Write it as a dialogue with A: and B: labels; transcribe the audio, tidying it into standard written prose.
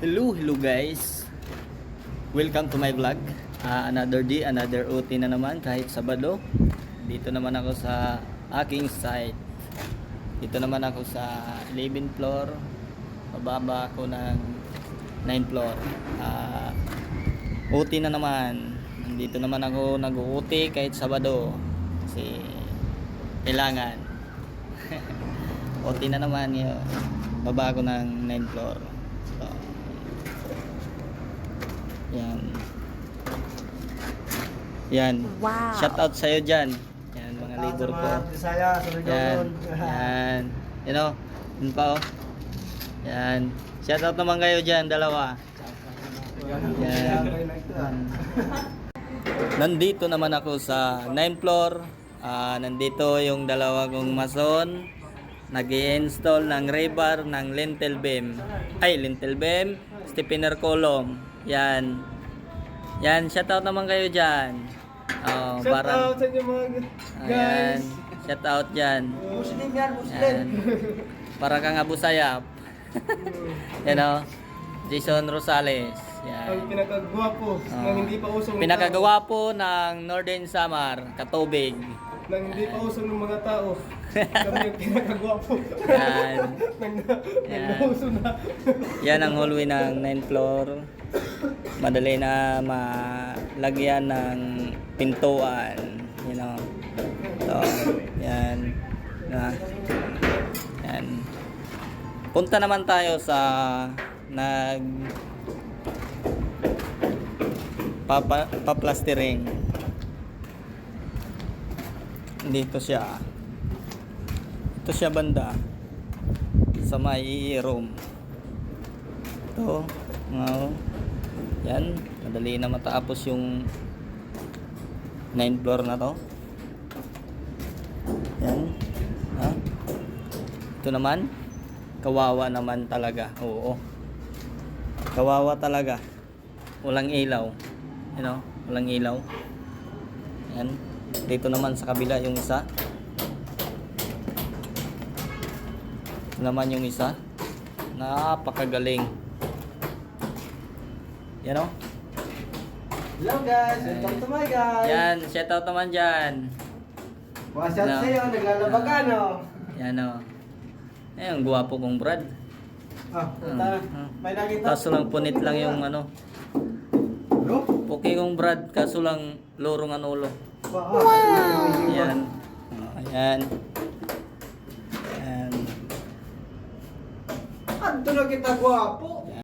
A: Hello guys. Welcome to my vlog. Another day, another OT na naman kahit Sabado. Dito naman ako sa aking site. Dito naman ako sa 11th floor. Pababa ako ng 9th floor. OT na naman. Nandito naman ako nag-OT kahit Sabado. Kasi kailangan. OT na naman yun. Baba ako ng 9th floor. So, yan. Yan.
B: Wow.
A: Shout out sa'yo dyan. Yan, mga labor ko.
C: Bisaya, sa
A: Yan.
C: Luzon.
A: Yan. You know, yun pa oh. Yan. Shout out naman kayo dyan, dalawa. Yan. Nandito naman ako sa 9th floor. Nandito yung dalawa kong mason. Nag-i-install ng rebar ng lintel beam. Ay, lintel beam, stiffener column. Yan. Yan, shout out naman kayo dyan. Oh,
C: Shout out sa inyo mga
A: ayan.
C: guys.
A: Shout out dyan.
C: Muslim yan, Muslim.
A: Yan. Para kang Abu Sayyaf. Yan o. Jason Rosales. Yan.
C: Ang pinakagwapo ng hindi pa usong
A: Pinakagawa po ng Northern Samar, Katubig.
C: ng hindi pa usong ng mga tao. Kami yung pinakagwapo.
A: Yan.
C: Nang nauso na.
A: Yan ang hallway ng 9th floor. Madali na malagyan ng pintuan. You know. So, yan. Yan. Punta naman tayo sa paplastering. Dito siya. Ito siya banda sa may room. Ito, yan, madali na matapos yung 9th floor na to. Yan. Ha? Ito naman, kawawa naman talaga. Oo. Kawawa talaga. Walang ilaw. You know, walang ilaw. Yan. Dito naman sa kabila yung isa. Ito naman yung isa. Napakagaling. Yan o.
C: Hello guys, welcome to my guys.
A: Yan, shout out naman dyan.
C: Watch out sa'yo, naglalabag ka no?
A: Yan o. Ayan, guwapo kong Brad.
C: Punta. May nakita.
A: Kaso lang punit lang yung ano.
C: Bro?
A: Okay kong Brad, kaso lang lurong ang ulo.
C: Wow!
A: Ayan. Ayan. Ayan.
C: Anto na kita gwapo.